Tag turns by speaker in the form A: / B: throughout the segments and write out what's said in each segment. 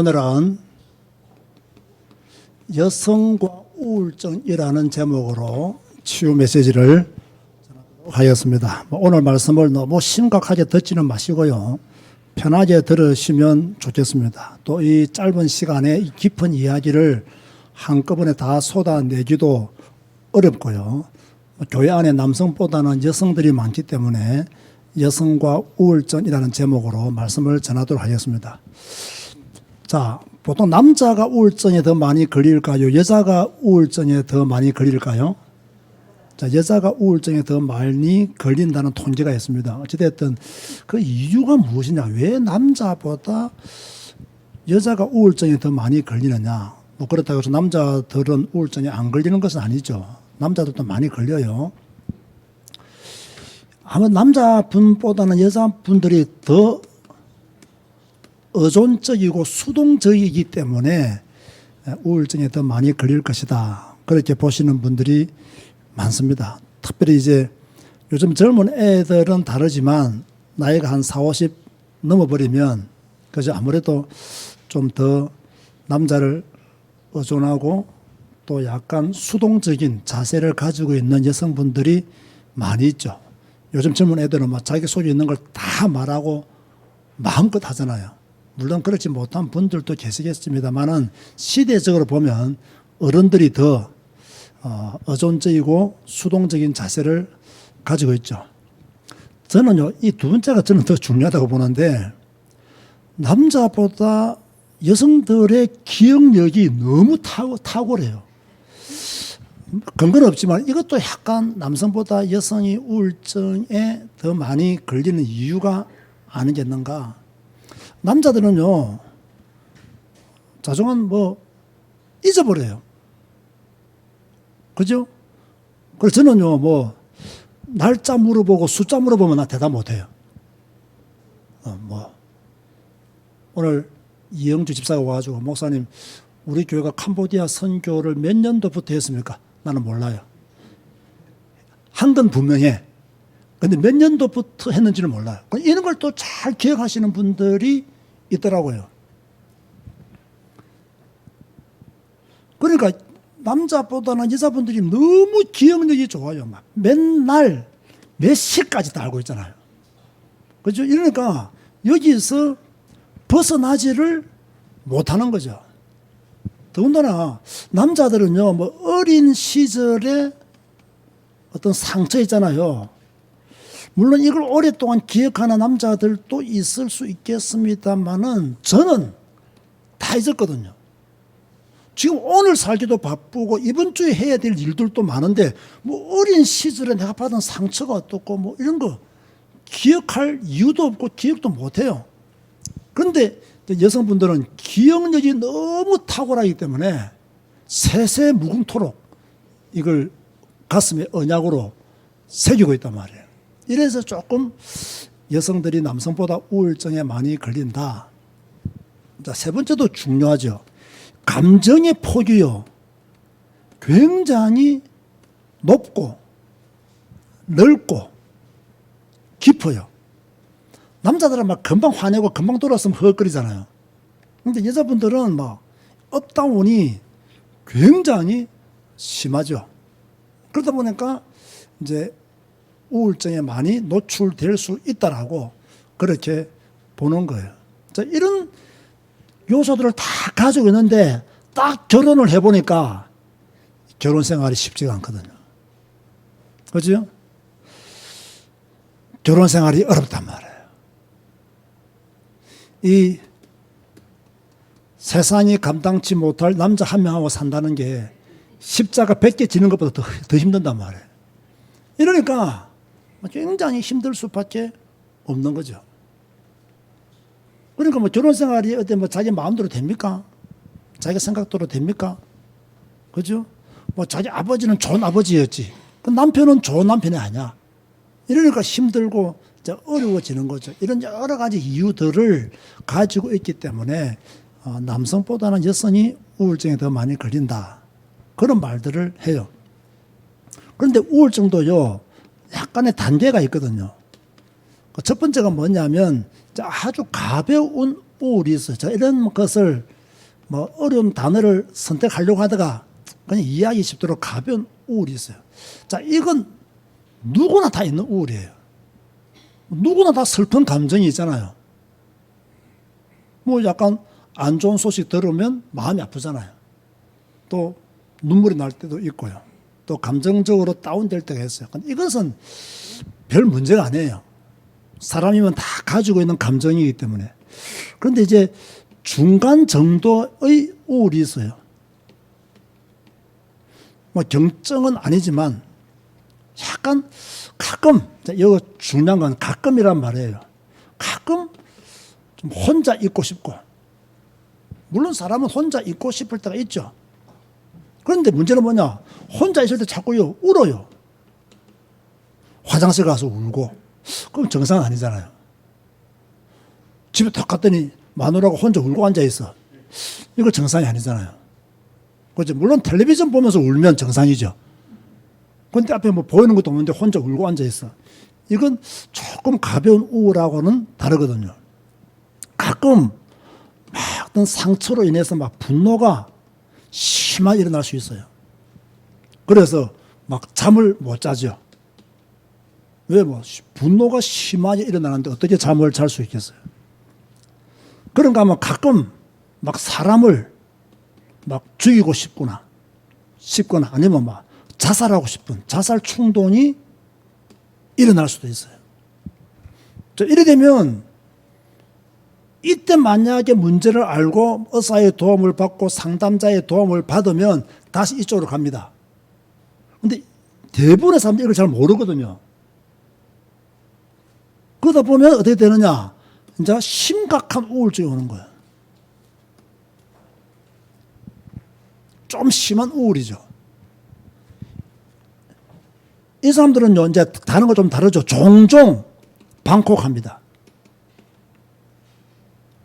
A: 오늘은 여성과 우울증이라는 제목으로 치유 메시지를 하였습니다. 오늘 말씀을 너무 심각하게 듣지는 마시고요. 편하게 들으시면 좋겠습니다. 또 이 짧은 시간에 이 깊은 이야기를 한꺼번에 다 쏟아내기도 어렵고요. 교회 안에 남성보다는 여성들이 많기 때문에 여성과 우울증이라는 제목으로 말씀을 전하도록 하겠습니다. 자, 보통 남자가 우울증에 더 많이 걸릴까요? 여자가 우울증에 더 많이 걸릴까요? 자, 여자가 우울증에 더 많이 걸린다는 통계가 있습니다. 어찌됐든 그 이유가 무엇이냐? 왜 남자보다 여자가 우울증에 더 많이 걸리느냐? 뭐 그렇다고 해서 남자들은 우울증에 안 걸리는 것은 아니죠. 남자들도 많이 걸려요. 아마 남자분보다는 여자분들이 더 의존적이고 수동적이기 때문에 우울증에 더 많이 걸릴 것이다. 그렇게 보시는 분들이 많습니다. 특별히 이제 요즘 젊은 애들은 다르지만 나이가 한 40, 50 넘어버리면 그죠? 아무래도 좀 더 남자를 의존하고 또 약간 수동적인 자세를 가지고 있는 여성분들이 많이 있죠. 요즘 젊은 애들은 막 자기 속에 있는 걸 다 말하고 마음껏 하잖아요. 물론 그렇지 못한 분들도 계시겠습니다만은 시대적으로 보면 어른들이 더 의존적이고 수동적인 자세를 가지고 있죠. 저는요, 이 두 번째가 저는 더 중요하다고 보는데 남자보다 여성들의 기억력이 너무 탁월해요. 근거는 없지만 이것도 약간 남성보다 여성이 우울증에 더 많이 걸리는 이유가 아니겠는가. 남자들은요, 자중한 뭐 잊어버려요. 그죠? 그래서 저는요, 뭐 날짜 물어보고 숫자 물어보면 나 대답 못해요. 오늘 이영주 집사가 와가지고 목사님, 우리 교회가 캄보디아 선교를 몇 년도부터 했습니까? 나는 몰라요. 한 건 분명해. 근데 몇 년도부터 했는지는 몰라요. 이런 걸 또 잘 기억하시는 분들이 있더라고요. 그러니까 남자보다는 여자분들이 너무 기억력이 좋아요. 막 맨날 몇 시까지 다 알고 있잖아요. 그죠? 이러니까 여기서 벗어나지를 못하는 거죠. 더군다나 남자들은요, 뭐 어린 시절에 어떤 상처 있잖아요. 물론 이걸 오랫동안 기억하는 남자들도 있을 수 있겠습니다만은 저는 다 잊었거든요. 지금 오늘 살기도 바쁘고 이번 주에 해야 될 일들도 많은데 뭐 어린 시절에 내가 받은 상처가 어떻고 뭐 이런 거 기억할 이유도 없고 기억도 못해요. 그런데 여성분들은 기억력이 너무 탁월하기 때문에 세세 무궁토록 이걸 가슴에 언약으로 새기고 있단 말이에요. 이래서 조금 여성들이 남성보다 우울증에 많이 걸린다. 자, 세 번째도 중요하죠. 감정의 폭이요, 굉장히 높고 넓고 깊어요. 남자들은 막 금방 화내고 금방 돌아서면 허걱거리잖아요. 근데 여자분들은 막 업다운이 굉장히 심하죠. 그러다 보니까 이제 우울증에 많이 노출될 수 있다라고 그렇게 보는 거예요. 자, 이런 요소들을 다 가지고 있는데 딱 결혼을 해보니까 결혼 생활이 쉽지가 않거든요. 그죠? 결혼 생활이 어렵단 말이에요. 이 세상이 감당치 못할 남자 한 명하고 산다는 게 십자가 100개 지는 것보다 더 힘든단 말이에요. 이러니까 굉장히 힘들 수밖에 없는 거죠. 그러니까 뭐 결혼 생활이 어때 뭐 자기 마음대로 됩니까? 자기 생각대로 됩니까? 그죠? 뭐 자기 아버지는 좋은 아버지였지. 그 남편은 좋은 남편이 아니야. 이러니까 힘들고 어려워지는 거죠. 이런 여러 가지 이유들을 가지고 있기 때문에 남성보다는 여성이 우울증에 더 많이 걸린다. 그런 말들을 해요. 그런데 우울증도요, 약간의 단계가 있거든요. 첫 번째가 뭐냐면 아주 가벼운 우울이 있어요. 자, 이런 것을 뭐 어려운 단어를 선택하려고 하다가 그냥 이해하기 쉽도록 가벼운 우울이 있어요. 자, 이건 누구나 다 있는 우울이에요. 누구나 다 슬픈 감정이 있잖아요. 뭐 약간 안 좋은 소식 들으면 마음이 아프잖아요. 또 눈물이 날 때도 있고요. 또 감정적으로 다운될 때가 있어요. 이것은 별 문제가 아니에요. 사람이면 다 가지고 있는 감정이기 때문에. 그런데 이제 중간 정도의 우울이 있어요. 뭐 경증은 아니지만 약간 가끔, 이거 중요한 건 가끔이란 말이에요. 가끔 좀 혼자 있고 싶고, 물론 사람은 혼자 있고 싶을 때가 있죠. 그런데 문제는 뭐냐? 혼자 있을 때 자꾸 울어요. 화장실 가서 울고. 그럼 정상 아니잖아요. 집에 딱 갔더니 마누라가 혼자 울고 앉아있어. 이거 정상이 아니잖아요. 그죠? 물론 텔레비전 보면서 울면 정상이죠. 근데 앞에 뭐 보이는 것도 없는데 혼자 울고 앉아있어. 이건 조금 가벼운 우울하고는 다르거든요. 가끔 막 어떤 상처로 인해서 막 분노가 심하게 일어날 수 있어요. 그래서 막 잠을 못 자죠. 왜 뭐 분노가 심하게 일어나는데 어떻게 잠을 잘 수 있겠어요? 그런가 하면 가끔 막 사람을 막 죽이고 싶거나 아니면 막 자살하고 싶은 자살 충동이 일어날 수도 있어요. 이래 되면 이때 만약에 문제를 알고 의사의 도움을 받고 상담자의 도움을 받으면 다시 이쪽으로 갑니다. 근데 대부분의 사람들이 이걸 잘 모르거든요. 그러다 보면 어떻게 되느냐? 이제 심각한 우울증이 오는 거예요. 좀 심한 우울이죠. 이 사람들은요, 이제 다른 거 좀 다르죠. 종종 방콕합니다.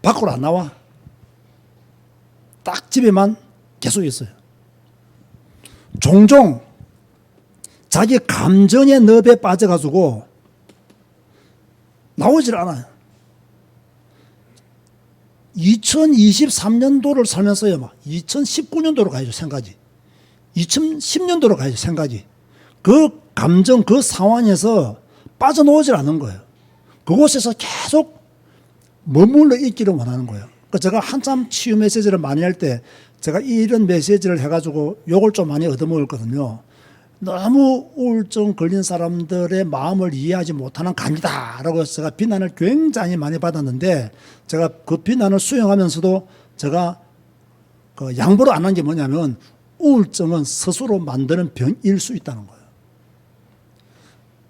A: 밖으로 안 나와. 딱 집에만 계속 있어요. 종종 자기 감정의 늪에 빠져가지고 나오질 않아요. 2023년도를 살면서요, 막 2019년도로 가야죠, 생각이. 2010년도로 가야죠, 생각이. 그 감정, 그 상황에서 빠져나오질 않는 거예요. 그곳에서 계속 머물러 있기를 원하는 거예요. 그러니까 제가 한참 치유 메시지를 많이 할 때 제가 이런 메시지를 해가지고 욕을 좀 많이 얻어먹었거든요. 너무 우울증 걸린 사람들의 마음을 이해하지 못하는 간이다라고 해서 제가 비난을 굉장히 많이 받았는데, 제가 그 비난을 수용하면서도 제가 그 양보를 안 한 게 뭐냐면, 우울증은 스스로 만드는 병일 수 있다는 거예요.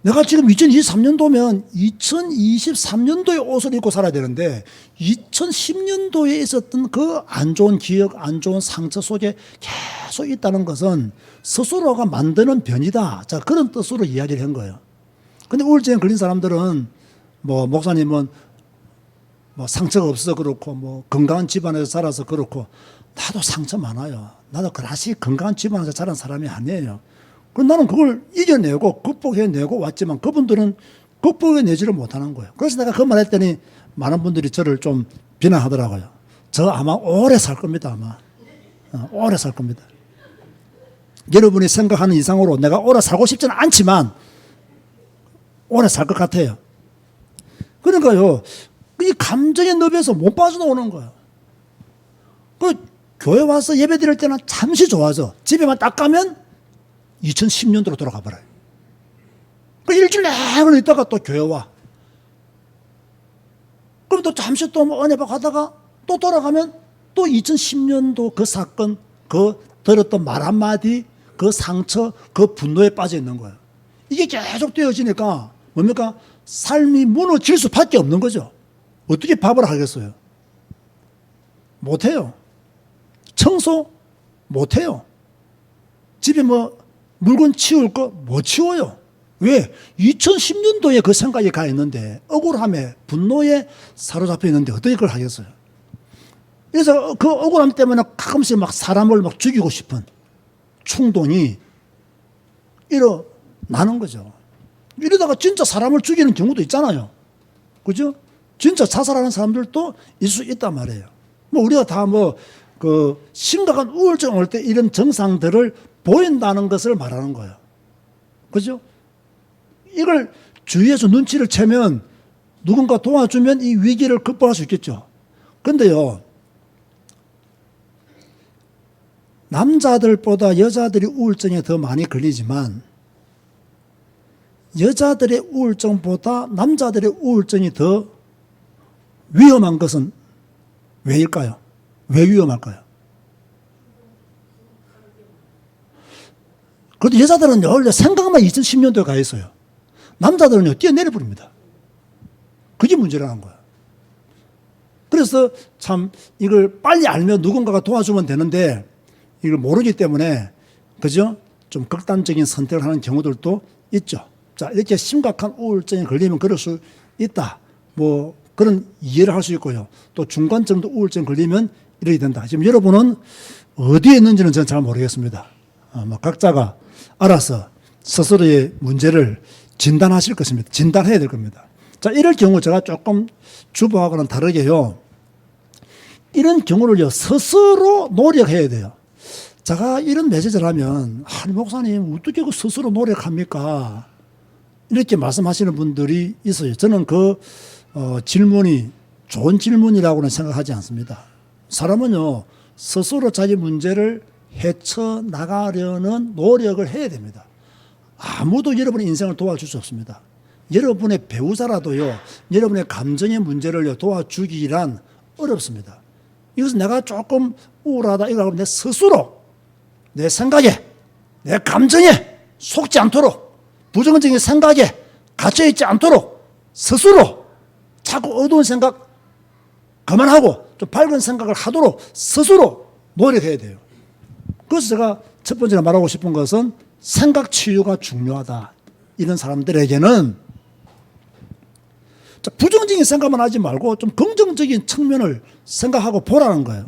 A: 내가 지금 2023년도면 2023년도에 옷을 입고 살아야 되는데 2010년도에 있었던 그 안 좋은 기억, 안 좋은 상처 속에 계속 있다는 것은 스스로가 만드는 병이다. 자, 그런 뜻으로 이야기를 한 거예요. 근데 우울증에 걸린 사람들은 뭐 목사님은 뭐 상처가 없어서 그렇고 뭐 건강한 집안에서 자라서 그렇고, 나도 상처 많아요. 나도 그다시 건강한 집안에서 자란 사람이 아니에요. 그럼 나는 그걸 이겨내고 극복해내고 왔지만 그분들은 극복해내지를 못하는 거예요. 그래서 내가 그 말 했더니 많은 분들이 저를 좀 비난하더라고요. 저 아마 오래 살 겁니다. 아마 오래 살 겁니다. 여러분이 생각하는 이상으로 내가 오래 살고 싶지는 않지만 오래 살 것 같아요. 그러니까요, 이 감정의 늪에서 못 빠져나오는 거예요. 그 교회 와서 예배 드릴 때는 잠시 좋아져. 집에만 딱 가면 2010년도로 돌아가 버려요. 그 일주일 내내 있다가 또 교회 와. 그럼 또 잠시 또 뭐 은혜 받고 하다가 또 돌아가면 또 2010년도 그 사건, 그 들었던 말 한마디, 그 상처, 그 분노에 빠져 있는 거예요. 이게 계속 되어지니까 뭡니까? 삶이 무너질 수밖에 없는 거죠. 어떻게 밥을 하겠어요? 못해요. 청소 못해요. 집에 뭐 물건 치울 거 못 치워요. 왜? 2010년도에 그 생각이 가 있는데, 억울함에 분노에 사로잡혀 있는데 어떻게 그걸 하겠어요? 그래서 그 억울함 때문에 가끔씩 막 사람을 막 죽이고 싶은 충동이 일어나는 거죠. 이러다가 진짜 사람을 죽이는 경우도 있잖아요. 그죠? 진짜 자살하는 사람들도 있을 수 있단 말이에요. 뭐 우리가 다 뭐 그 심각한 우울증 올 때 이런 증상들을 보인다는 것을 말하는 거예요. 그죠? 이걸 주위에서 눈치를 채면 누군가 도와주면 이 위기를 극복할 수 있겠죠. 그런데요, 남자들보다 여자들이 우울증에 더 많이 걸리지만 여자들의 우울증보다 남자들의 우울증이 더 위험한 것은 왜일까요? 왜 위험할까요? 그런데 여자들은 원래 생각만 2010년도에 가 있어요. 남자들은요, 뛰어내려 버립니다. 그게 문제라는 거예요. 그래서 참 이걸 빨리 알면 누군가가 도와주면 되는데 이걸 모르기 때문에, 그죠? 좀 극단적인 선택을 하는 경우들도 있죠. 자, 이렇게 심각한 우울증에 걸리면 그럴 수 있다. 뭐 그런 이해를 할 수 있고요. 또 중간 정도 우울증 걸리면 이렇게 된다. 지금 여러분은 어디에 있는지는 저는 잘 모르겠습니다. 뭐 각자가 알아서 스스로의 문제를 진단하실 것입니다. 진단해야 될 겁니다. 자, 이럴 경우 제가 조금 주부하고는 다르게요. 이런 경우를요, 스스로 노력해야 돼요. 제가 이런 메시지를 하면, 아니, 목사님, 어떻게 그 스스로 노력합니까? 이렇게 말씀하시는 분들이 있어요. 저는 그 질문이 좋은 질문이라고는 생각하지 않습니다. 사람은요, 스스로 자기 문제를 헤쳐나가려는 노력을 해야 됩니다. 아무도 여러분의 인생을 도와줄 수 없습니다. 여러분의 배우자라도요, 여러분의 감정의 문제를 도와주기란 어렵습니다. 이것은 내가 조금 우울하다, 이거 하고 내 스스로, 내 생각에, 내 감정에 속지 않도록, 부정적인 생각에 갇혀있지 않도록 스스로 자꾸 어두운 생각 그만하고 좀 밝은 생각을 하도록 스스로 노력해야 돼요. 그래서 제가 첫 번째로 말하고 싶은 것은 생각 치유가 중요하다. 이런 사람들에게는 부정적인 생각만 하지 말고 좀 긍정적인 측면을 생각하고 보라는 거예요.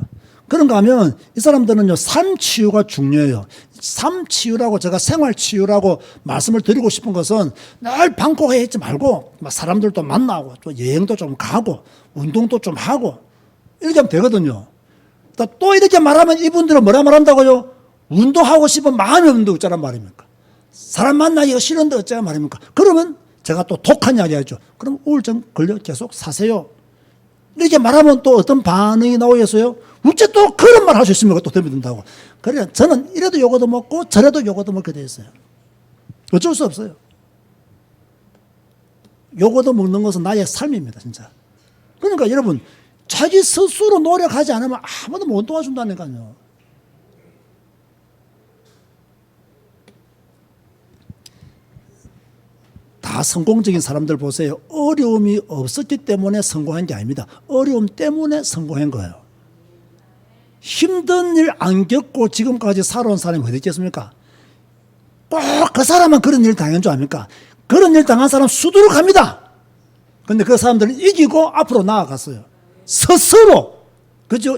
A: 그런가 하면 이 사람들은요, 삶 치유가 중요해요. 삶 치유라고, 제가 생활 치유라고 말씀을 드리고 싶은 것은 늘 방콕해 있지 말고 사람들도 만나고 또 여행도 좀 가고 운동도 좀 하고 이렇게 하면 되거든요. 또 이렇게 말하면 이분들은 뭐라 말한다고요? 운동하고 싶은 마음이 없는데 어쩌란 말입니까? 사람 만나기가 싫은데 어쩌란 말입니까? 그러면 제가 또 독한 이야기 하죠. 그럼 우울증 걸려 계속 사세요. 이렇게 말하면 또 어떤 반응이 나오겠어요? 어째 또 그런 말 할 수 있습니까? 또 덤비든다고. 그래, 저는 이래도 요거도 먹고 저래도 요거도 먹게 돼 있어요. 어쩔 수 없어요. 요거도 먹는 것은 나의 삶입니다, 진짜. 그러니까 여러분, 자기 스스로 노력하지 않으면 아무도 못 도와준다니까요. 다 성공적인 사람들 보세요. 어려움이 없었기 때문에 성공한 게 아닙니다. 어려움 때문에 성공한 거예요. 힘든 일 안 겪고 지금까지 살아온 사람이 어디 있겠습니까? 꼭 그 사람은 그런 일 당한 줄 압니까? 그런 일 당한 사람 수두룩합니다. 그런데 그 사람들은 이기고 앞으로 나아갔어요. 스스로. 그죠?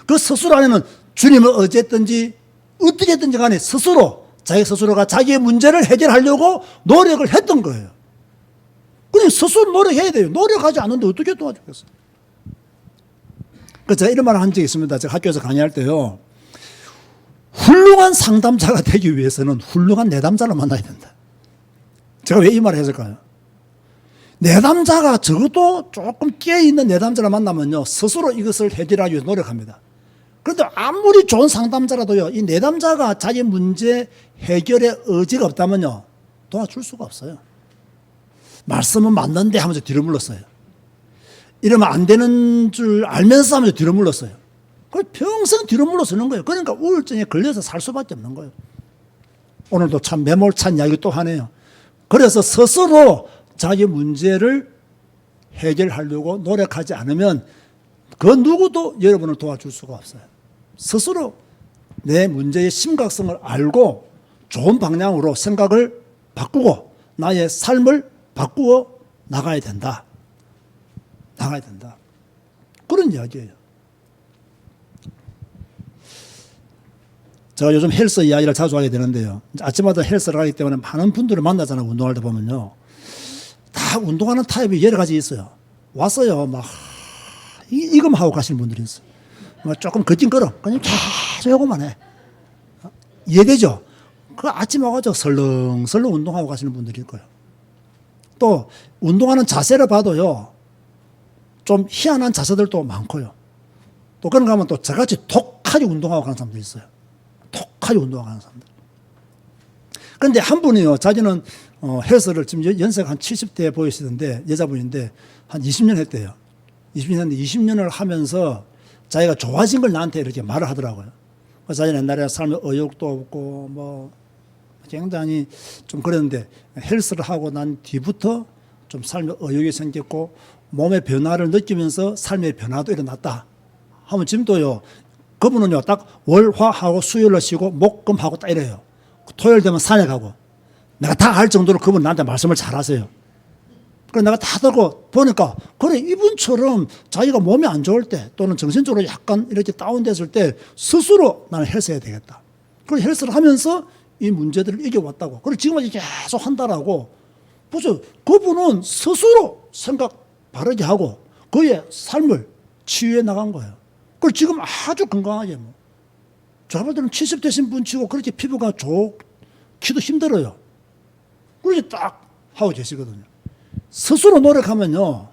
A: 그 스스로 안에는 주님을 어쨌든지 어떻게 했든지 간에 스스로, 자기 스스로가 자기의 문제를 해결하려고 노력을 했던 거예요. 그냥 스스로 노력해야 돼요. 노력하지 않는데 어떻게 도와주겠어요? 제가 이런 말을 한 적이 있습니다. 제가 학교에서 강의할 때요. 훌륭한 상담자가 되기 위해서는 훌륭한 내담자를 만나야 된다. 제가 왜 이 말을 했을까요? 내담자가 적어도 조금 깨어있는 내담자를 만나면요, 스스로 이것을 해결하기 위해서 노력합니다. 그런데 아무리 좋은 상담자라도요, 이 내담자가 자기 문제 해결의 의지가 없다면요, 도와줄 수가 없어요. 말씀은 맞는데 하면서 뒤로 물렀어요. 이러면 안 되는 줄 알면서 하면서 뒤로 물렀어요. 그걸 평생 뒤로 물러서는 거예요. 그러니까 우울증에 걸려서 살 수밖에 없는 거예요. 오늘도 참 매몰찬 이야기 또 하네요. 그래서 스스로 자기 문제를 해결하려고 노력하지 않으면 그 누구도 여러분을 도와줄 수가 없어요. 스스로 내 문제의 심각성을 알고 좋은 방향으로 생각을 바꾸고 나의 삶을 바꾸어 나가야 된다. 나가야 된다. 그런 이야기예요. 제가 요즘 헬스 이야기를 자주 하게 되는데요. 아침마다 헬스를 하기 때문에 많은 분들을 만나잖아요. 운동할 때 보면요. 다 운동하는 타입이 여러 가지 있어요. 왔어요. 막 이금 하고 가시는 분들이 있어요. 조금 걷징거려. 그냥 계속 요거만 해. 이해되죠? 그 아침에 와가지고 설렁설렁 운동하고 가시는 분들이 있고요. 또 운동하는 자세를 봐도요, 좀 희한한 자세들도 많고요. 또 그런가 하면 또 저같이 독하게 운동하고 가는 사람도 있어요. 독하게 운동하고 가는 사람들. 그런데 한 분이요, 자기는 헬스를 지금 연세가 한 70대 보이시던데, 여자분인데 한 20년 했대요. 20년 했는데 20년을 하면서 자기가 좋아진 걸 나한테 이렇게 말을 하더라고요. 그래서 자기는 옛날에 삶에 의욕도 없고 뭐 굉장히 좀 그랬는데 헬스를 하고 난 뒤부터 좀 삶에 의욕이 생겼고 몸의 변화를 느끼면서 삶의 변화도 일어났다 하면 지금도요, 그분은요 딱 월화하고 수요일을 쉬고 목금하고 딱 이래요. 토요일 되면 산에 가고, 내가 다 알 정도로 그분 나한테 말씀을 잘 하세요. 그래서 내가 다 듣고 보니까, 그래, 이분처럼 자기가 몸이 안 좋을 때 또는 정신적으로 약간 이렇게 다운됐을 때 스스로 나는 헬스해야 되겠다. 그래서 헬스를 하면서 이 문제들을 이겨왔다고. 그리고 지금까지 계속 한다라고. 보세요. 그분은 스스로 생각 바르게 하고 그의 삶을 치유해 나간 거예요. 그리고 지금 아주 건강하게 뭐. 제가 볼 때는 70 되신 분 치고 그렇게 피부가 좋기도 힘들어요. 그렇게 딱 하고 계시거든요. 스스로 노력하면요,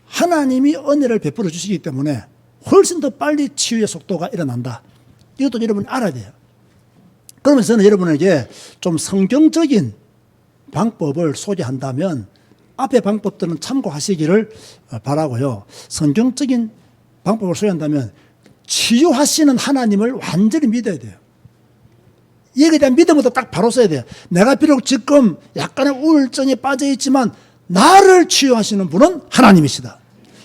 A: 하나님이 은혜를 베풀어 주시기 때문에 훨씬 더 빨리 치유의 속도가 일어난다. 이것도 여러분이 알아야 돼요. 그러면서 저는 여러분에게 좀 성경적인 방법을 소개한다면 앞의 방법들은 참고하시기를 바라고요. 성경적인 방법을 소개한다면 치유하시는 하나님을 완전히 믿어야 돼요. 여기에 대한 믿음부터 딱 바로 써야 돼요. 내가 비록 지금 약간의 우울증에 빠져 있지만 나를 치유하시는 분은 하나님이시다.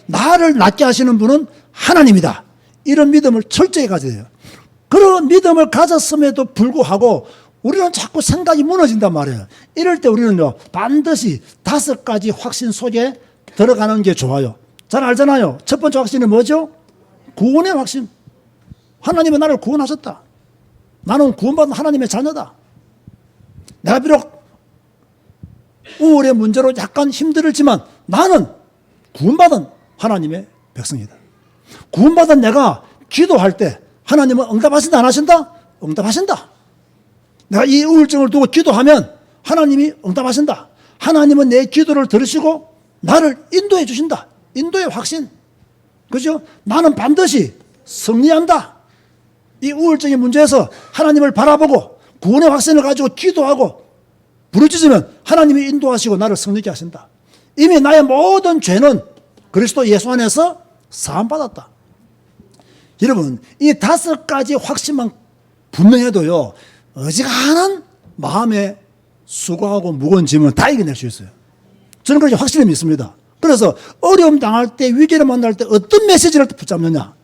A: 나를 낫게 하시는 분은 하나님이다. 이런 믿음을 철저히 가져야 돼요. 그런 믿음을 가졌음에도 불구하고 우리는 자꾸 생각이 무너진단 말이에요. 이럴 때 우리는요, 반드시 5가지 확신 속에 들어가는 게 좋아요. 잘 알잖아요. 첫 번째 확신은 뭐죠? 구원의 확신. 하나님은 나를 구원하셨다. 나는 구원받은 하나님의 자녀다. 내가 비록 우울의 문제로 약간 힘들지만 나는 구원받은 하나님의 백성이다. 구원받은 내가 기도할 때 하나님은 응답하신다 안 하신다? 응답하신다. 내가 이 우울증을 두고 기도하면 하나님이 응답하신다. 하나님은 내 기도를 들으시고 나를 인도해 주신다. 인도의 확신. 그죠? 나는 반드시 승리한다. 이 우울증의 문제에서 하나님을 바라보고 구원의 확신을 가지고 기도하고 부르짖으면 하나님이 인도하시고 나를 승리케 하신다. 이미 나의 모든 죄는 그리스도 예수 안에서 사함받았다. 여러분, 이 5가지 확신만 분명해도요, 어지간한 마음의 수고하고 무거운 짐을 다 이겨낼 수 있어요. 저는 그렇게 확신을 믿습니다. 그래서 어려움 당할 때, 위기를 만날 때 어떤 메시지를 붙잡느냐,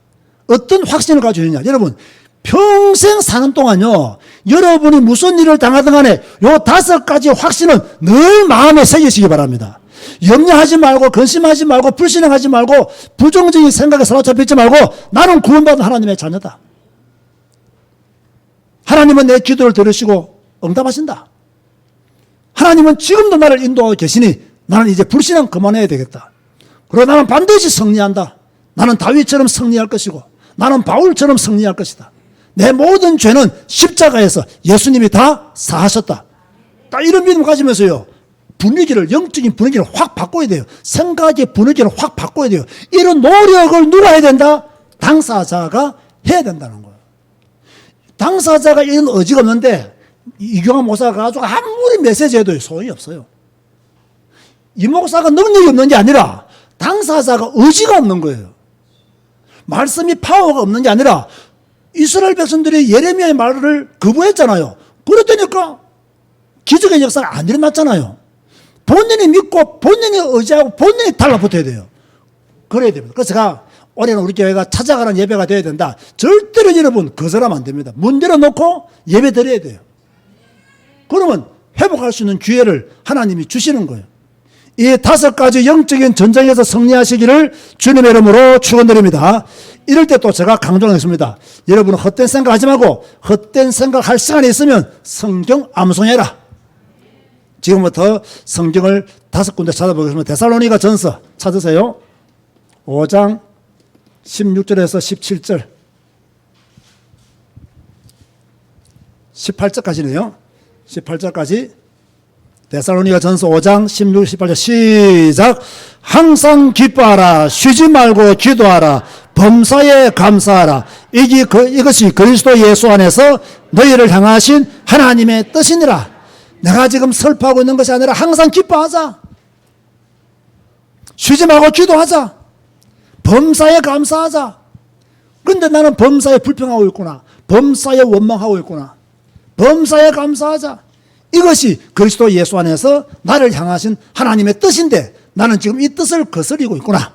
A: 어떤 확신을 가지고 있느냐. 여러분, 평생 사는 동안요, 여러분이 무슨 일을 당하든 간에 요 5가지 확신은 늘 마음에 새기시기 바랍니다. 염려하지 말고, 근심하지 말고, 불신앙하지 말고, 부정적인 생각에 사로잡혀 있지 말고, 나는 구원받은 하나님의 자녀다. 하나님은 내 기도를 들으시고 응답하신다. 하나님은 지금도 나를 인도하고 계시니 나는 이제 불신앙 그만해야 되겠다. 그리고 나는 반드시 승리한다. 나는 다윗처럼 승리할 것이고 나는 바울처럼 승리할 것이다. 내 모든 죄는 십자가에서 예수님이 다 사하셨다. 딱 이런 믿음 가지면서요, 분위기를, 영적인 분위기를 확 바꿔야 돼요. 생각의 분위기를 확 바꿔야 돼요. 이런 노력을 누가 해야 된다? 당사자가 해야 된다는 거예요. 당사자가 이런 의지가 없는데 이경환 목사가 가지고 아무리 메시지해도 소용이 없어요. 이 목사가 능력이 없는 게 아니라 당사자가 의지가 없는 거예요. 말씀이 파워가 없는 게 아니라 이스라엘 백성들이 예레미야의 말을 거부했잖아요. 그랬다니까 기적의 역사가 안 일어났잖아요. 본인이 믿고 본인이 의지하고 본인이 달라붙어야 돼요. 그래야 됩니다. 그래서 제가 올해는 우리 교회가 찾아가는 예배가 되어야 된다. 절대로 여러분 거절하면 안 됩니다. 문 열어놓고 예배 드려야 돼요. 그러면 회복할 수 있는 기회를 하나님이 주시는 거예요. 이 5가지 영적인 전쟁에서 승리하시기를 주님의 이름으로 축원드립니다. 이럴 때 또 제가 강조하겠습니다. 여러분은 헛된 생각하지 말고 헛된 생각할 시간이 있으면 성경 암송해라. 지금부터 성경을 5군데 찾아보겠습니다. 데살로니가 전서 찾으세요. 5장 16절에서 17절 18절까지네요. 18절까지 데살로니가 전서 5장 16, 18절 시작. 항상 기뻐하라. 쉬지 말고 기도하라. 범사에 감사하라. 이것이 그리스도 예수 안에서 너희를 향하신 하나님의 뜻이니라. 내가 지금 설파하고 있는 것이 아니라 항상 기뻐하자. 쉬지 말고 기도하자. 범사에 감사하자. 그런데 나는 범사에 불평하고 있구나. 범사에 원망하고 있구나. 범사에 감사하자. 이것이 그리스도 예수 안에서 나를 향하신 하나님의 뜻인데 나는 지금 이 뜻을 거스리고 있구나.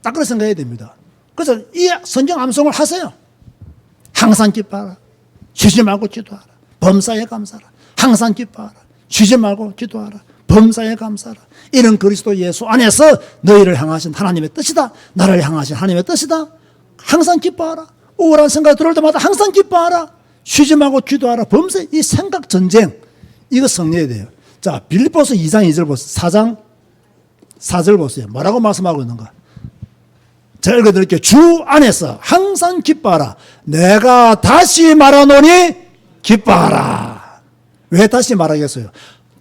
A: 딱 그렇게 생각해야 됩니다. 그래서 이 성경 암송을 하세요. 항상 기뻐하라. 쉬지 말고 기도하라. 범사에 감사하라. 항상 기뻐하라. 쉬지 말고 기도하라. 범사에 감사하라. 이는 그리스도 예수 안에서 너희를 향하신 하나님의 뜻이다. 나를 향하신 하나님의 뜻이다. 항상 기뻐하라. 우울한 생각이 들어올 때마다 항상 기뻐하라. 쉬지 말고 기도하라. 범사에 이 생각 전쟁 이거 성리해야 돼요. 자, 빌립보서 2장 2절 보세요. 4장 4절 보세요. 뭐라고 말씀하고 있는가? 제가 읽어드릴게요. 주 안에서 항상 기뻐하라. 내가 다시 말하노니 기뻐하라. 왜 다시 말하겠어요?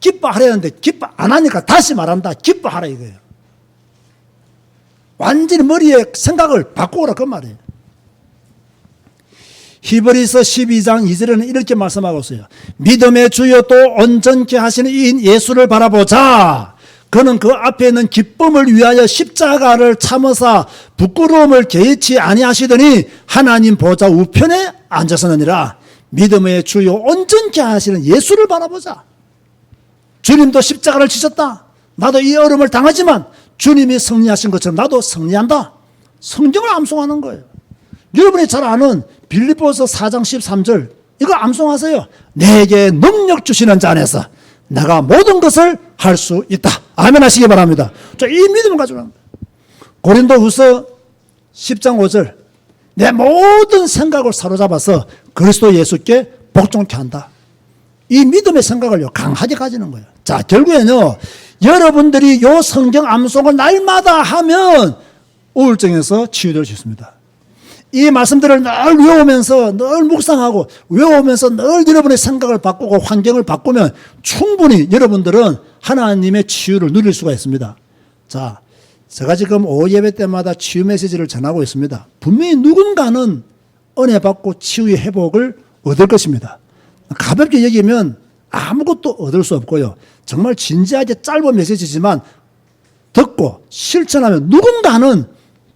A: 기뻐하려는데 기뻐 안 하니까 다시 말한다. 기뻐하라 이거예요. 완전히 머리에 생각을 바꾸라 그 말이에요. 히브리서 12장 2절에는 이렇게 말씀하고 있어요. 믿음의 주여 또 온전케 하시는 이인 예수를 바라보자. 그는 그 앞에 있는 기쁨을 위하여 십자가를 참으사 부끄러움을 개의치 아니하시더니 하나님 보좌 우편에 앉으셨느니라. 믿음의 주요 온전케 하시는 예수를 바라보자. 주님도 십자가를 지셨다. 나도 이 어려움을 당하지만 주님이 승리하신 것처럼 나도 승리한다. 성경을 암송하는 거예요. 여러분이 잘 아는 빌립보서 4장 13절 이거 암송하세요. 내게 능력 주시는 자 안에서 내가 모든 것을 할 수 있다. 아멘 하시기 바랍니다. 자, 이 믿음을 가지고 합니다. 고린도후서 10장 5절 내 모든 생각을 사로잡아서 그리스도 예수께 복종케 한다. 이 믿음의 생각을요 강하게 가지는 거예요. 자, 결국에는요 여러분들이 요 성경 암송을 날마다 하면 우울증에서 치유될 수 있습니다. 이 말씀들을 늘 외우면서 늘 묵상하고 외우면서 늘 여러분의 생각을 바꾸고 환경을 바꾸면 충분히 여러분들은 하나님의 치유를 누릴 수가 있습니다. 자, 제가 지금 오후 예배 때마다 치유 메시지를 전하고 있습니다. 분명히 누군가는 은혜 받고 치유의 회복을 얻을 것입니다. 가볍게 얘기하면 아무것도 얻을 수 없고요. 정말 진지하게 짧은 메시지지만 듣고 실천하면 누군가는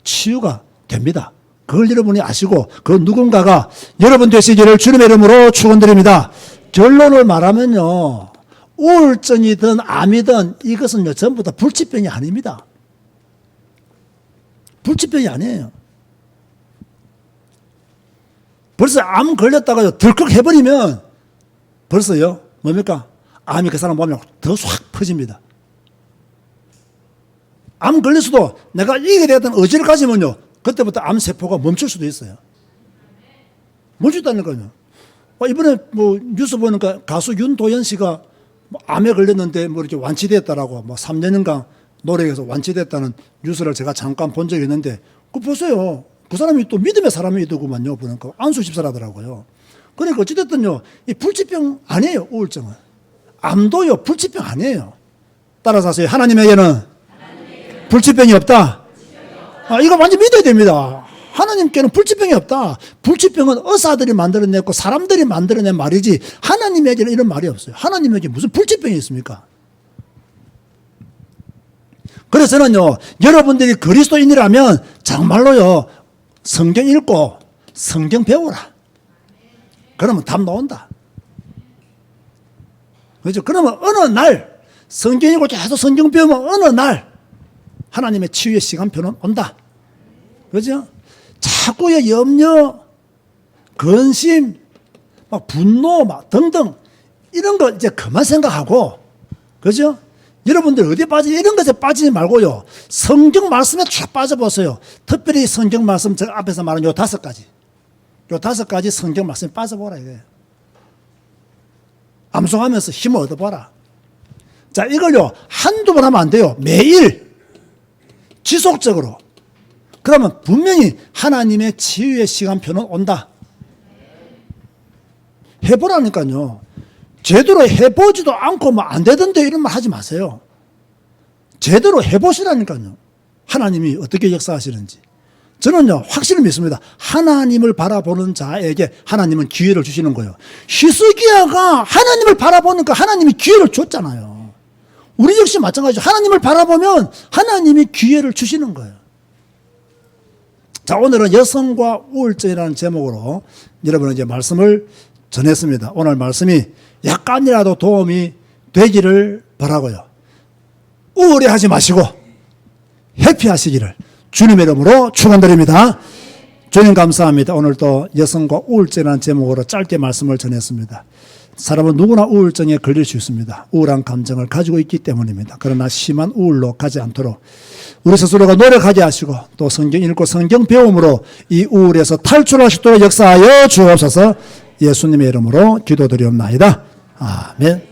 A: 치유가 됩니다. 그걸 여러분이 아시고 그 누군가가 여러분 되시기를 주님의 이름으로 축원드립니다. 결론을 말하면요. 우울증이든 암이든 이것은요 전부 다 불치병이 아닙니다. 불치병이 아니에요. 벌써 암 걸렸다가 덜컥 해버리면 벌써요 뭡니까? 암이 그 사람 몸에 더 확 퍼집니다. 암 걸렸어도 내가 이기게 되었던 의지를 가지면요 그때부터 암세포가 멈출 수도 있어요. 멈춘다는 거예요. 이번에 뭐 뉴스 보니까 가수 윤도현 씨가 뭐 암에 걸렸는데 뭐 이렇게 완치됐다라고 뭐 3년간 노력해서 완치됐다는 뉴스를 제가 잠깐 본 적이 있는데 그 보세요. 그 사람이 또 믿음의 사람이더구만요. 보니까 안수 집사라더라고요. 그러니까 어찌됐든요. 이 불치병 아니에요. 우울증은. 암도요. 불치병 아니에요. 따라서 하세요. 하나님에게는 불치병이 없다. 이거 완전 믿어야 됩니다. 하나님께는 불치병이 없다. 불치병은 의사들이 만들어냈고 사람들이 만들어낸 말이지 하나님에게는 이런 말이 없어요. 하나님에게 무슨 불치병이 있습니까? 그래서 저는요. 여러분들이 그리스도인이라면 정말로요. 성경 읽고 성경 배우라. 그러면 답 나온다. 그렇죠? 그러면 어느 날 성경 읽고 계속 성경 배우면 어느 날 하나님의 치유의 시간표는 온다. 그죠? 자꾸의 염려, 근심, 막 분노, 막 등등 이런 거 이제 그만 생각하고, 그죠? 여러분들 어디에 이런 것에 빠지지 말고요. 성경 말씀에 쫙 빠져보세요. 특별히 성경 말씀 제가 앞에서 말한 요 5가지. 요 5가지 성경 말씀에 빠져보라 이거예요. 암송하면서 힘을 얻어보라. 자, 이걸요 한두 번 하면 안 돼요. 매일 지속적으로 그러면 분명히 하나님의 치유의 시간표는 온다. 해보라니까요. 제대로 해보지도 않고 뭐 안 되던데 이런 말 하지 마세요. 제대로 해보시라니까요. 하나님이 어떻게 역사하시는지. 저는요, 확실히 믿습니다. 하나님을 바라보는 자에게 하나님은 기회를 주시는 거예요. 히스기야가 하나님을 바라보니까 하나님이 기회를 줬잖아요. 우리 역시 마찬가지죠. 하나님을 바라보면 하나님이 기회를 주시는 거예요. 자, 오늘은 여성과 우울증이라는 제목으로 여러분에게 말씀을 전했습니다. 오늘 말씀이 약간이라도 도움이 되기를 바라고요. 우울해하지 마시고 해피하시기를 주님의 이름으로 축원드립니다. 주님 감사합니다. 오늘 또 여성과 우울증이라는 제목으로 짧게 말씀을 전했습니다. 사람은 누구나 우울증에 걸릴 수 있습니다. 우울한 감정을 가지고 있기 때문입니다. 그러나 심한 우울로 가지 않도록 우리 스스로가 노력하게 하시고 또 성경 읽고 성경 배움으로 이 우울에서 탈출할 수 있도록 역사하여 주옵소서. 예수님의 이름으로 기도드리옵나이다. 아멘.